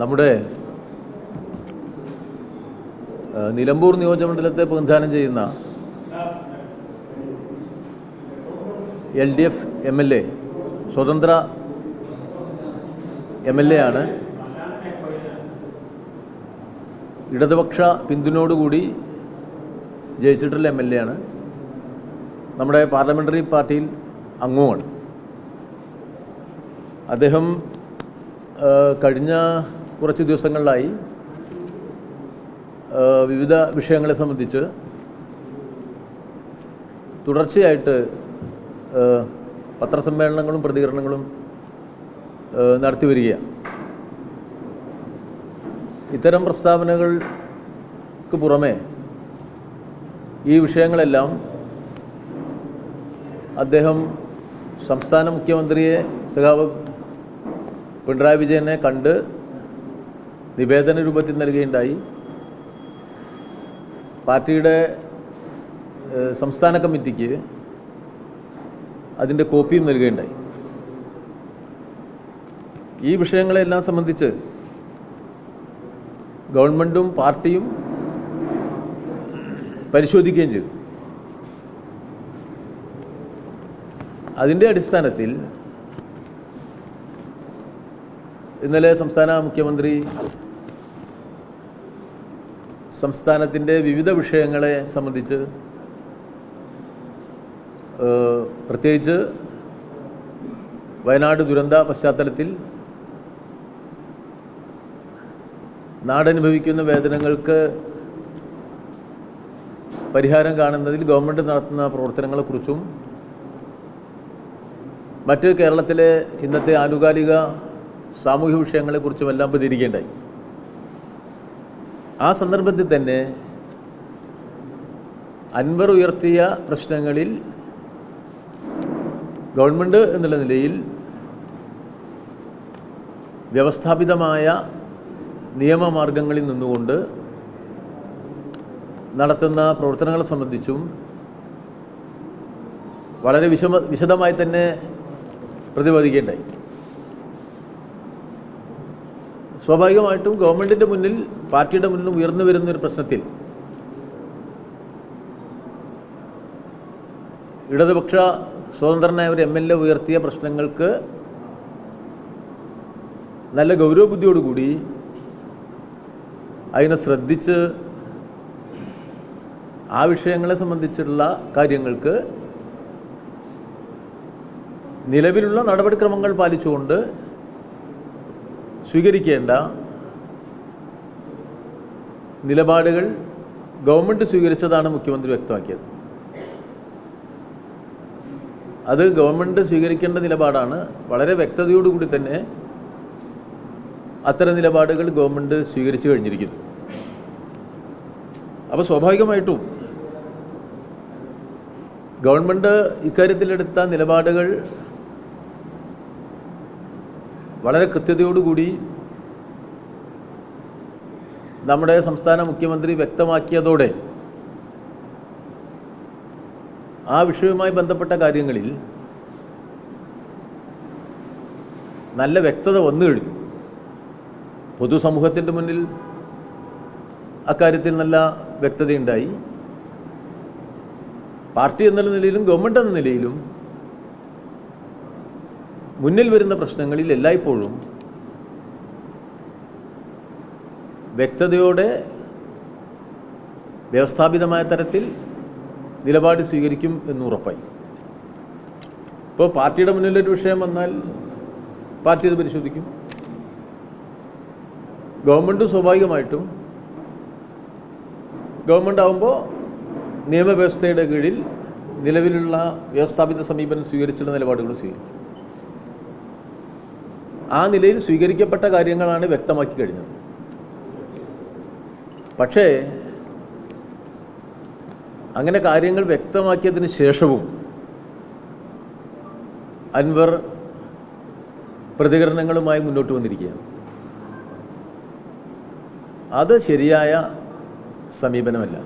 നമ്മുടെ നിലമ്പൂർ നിയോജകമണ്ഡലത്തെ പ്രതിനിധാനം ചെയ്യുന്ന LDF MLA സ്വതന്ത്ര MLA ആണ്. ഇടതുപക്ഷ പിന്തുണയോടുകൂടി ജയിച്ചിട്ടുള്ള MLA ആണ്. നമ്മുടെ പാർലമെൻ്ററി പാർട്ടിയിൽ അംഗവുമാണ്. അദ്ദേഹം കഴിഞ്ഞ കുറച്ച് ദിവസങ്ങളിലായി വിവിധ വിഷയങ്ങളെ സംബന്ധിച്ച് തുടർച്ചയായിട്ട് പത്രസമ്മേളനങ്ങളും പ്രതികരണങ്ങളും നടത്തി വരികയാണ്. ഇത്തരം പ്രസ്താവനകൾക്ക് പുറമെ ഈ വിഷയങ്ങളെല്ലാം അദ്ദേഹം സംസ്ഥാന മുഖ്യമന്ത്രിയെ സഖാവ് പിണറായി വിജയനെ കണ്ട് നിവേദന രൂപത്തിൽ നൽകുകയുണ്ടായി. പാർട്ടിയുടെ സംസ്ഥാന കമ്മിറ്റിക്ക് അതിൻ്റെ കോപ്പിയും നൽകുകയുണ്ടായി. ഈ വിഷയങ്ങളെല്ലാം സംബന്ധിച്ച് ഗവൺമെൻറ്റും പാർട്ടിയും പരിശോധിക്കുകയും ചെയ്തു. അതിൻ്റെ അടിസ്ഥാനത്തിൽ ഇന്നലെ സംസ്ഥാന മുഖ്യമന്ത്രി സംസ്ഥാനത്തിൻ്റെ വിവിധ വിഷയങ്ങളെ സംബന്ധിച്ച് പ്രത്യേകിച്ച് വയനാട് ദുരന്ത പശ്ചാത്തലത്തിൽ നാടനുഭവിക്കുന്ന വേദനകൾക്ക് പരിഹാരം കാണുന്നതിൽ ഗവൺമെൻറ് നടത്തുന്ന പ്രവർത്തനങ്ങളെക്കുറിച്ചും മറ്റ് കേരളത്തിലെ ഇന്നത്തെ ആനുകാലിക സാമൂഹ്യ വിഷയങ്ങളെക്കുറിച്ചുമെല്ലാം പ്രതികരിക്കേണ്ടായി. ആ സന്ദർഭത്തിൽ തന്നെ അൻവർ ഉയർത്തിയ പ്രശ്നങ്ങളിൽ ഗവൺമെൻറ് എന്നുള്ള നിലയിൽ വ്യവസ്ഥാപിതമായ നിയമമാർഗങ്ങളിൽ നിന്നുകൊണ്ട് നടത്തുന്ന പ്രവർത്തനങ്ങളെ സംബന്ധിച്ചും വളരെ വിശദമായി തന്നെ പ്രതിപാദിക്കേണ്ടായി. സ്വാഭാവികമായിട്ടും ഗവൺമെൻറ്റിൻ്റെ മുന്നിൽ പാർട്ടിയുടെ മുന്നിൽ ഉയർന്നു വരുന്നൊരു പ്രശ്നത്തിൽ ഇടതുപക്ഷ സ്വതന്ത്രനായ ഒരു MLA ഉയർത്തിയ പ്രശ്നങ്ങൾക്ക് നല്ല ഗൗരവബുദ്ധിയോടുകൂടി അതിനെ ശ്രദ്ധിച്ച് ആ വിഷയങ്ങളെ സംബന്ധിച്ചുള്ള കാര്യങ്ങൾക്ക് നിലവിലുള്ള നടപടിക്രമങ്ങൾ പാലിച്ചുകൊണ്ട് സ്വീകരിക്കേണ്ട നിലപാടുകൾ ഗവൺമെൻറ് സ്വീകരിച്ചതാണ് മുഖ്യമന്ത്രി വ്യക്തമാക്കിയത്. അത് ഗവൺമെൻറ് സ്വീകരിക്കേണ്ട നിലപാടാണ്. വളരെ വ്യക്തതയോടുകൂടി തന്നെ അത്തരം നിലപാടുകൾ ഗവൺമെൻറ് സ്വീകരിച്ചു കഴിഞ്ഞിരിക്കുന്നു. അപ്പോൾ സ്വാഭാവികമായിട്ടും ഗവൺമെൻറ് ഇക്കാര്യത്തിലെടുത്ത നിലപാടുകൾ വളരെ കൃത്യതയോടുകൂടി നമ്മുടെ സംസ്ഥാന മുഖ്യമന്ത്രി വ്യക്തമാക്കിയതോടെ ആ വിഷയവുമായി ബന്ധപ്പെട്ട കാര്യങ്ങളിൽ നല്ല വ്യക്തത വന്നു കഴിഞ്ഞു. പൊതുസമൂഹത്തിൻ്റെ മുന്നിൽ അക്കാര്യത്തിൽ നല്ല വ്യക്തതയുണ്ടായി. പാർട്ടി എന്നുള്ള നിലയിലും ഗവൺമെൻറ് എന്ന നിലയിലും മുന്നിൽ വരുന്ന പ്രശ്നങ്ങളിൽ എല്ലായ്പ്പോഴും വ്യക്തതയോടെ വ്യവസ്ഥാപിതമായ തരത്തിൽ നിലപാട് സ്വീകരിക്കും എന്നുറപ്പായി. ഇപ്പോൾ പാർട്ടിയുടെ മുന്നിലൊരു വിഷയം വന്നാൽ പാർട്ടി അത് പരിശോധിക്കും. ഗവൺമെൻറ്റും സ്വാഭാവികമായിട്ടും ഗവൺമെൻറ് ആകുമ്പോൾ നിയമവ്യവസ്ഥയുടെ കീഴിൽ നിലവിലുള്ള വ്യവസ്ഥാപിത സമീപനം സ്വീകരിച്ചുള്ള നിലപാടുകൾ സ്വീകരിക്കും. ആ നിലയിൽ സ്വീകരിക്കപ്പെട്ട കാര്യങ്ങളാണ് വ്യക്തമാക്കി കഴിഞ്ഞത്. പക്ഷേ അങ്ങനെ കാര്യങ്ങൾ വ്യക്തമാക്കിയതിന് ശേഷവും അൻവർ പ്രതികരണങ്ങളുമായി മുന്നോട്ട് വന്നിരിക്കുകയാണ്. അത് ശരിയായ സമീപനമല്ല.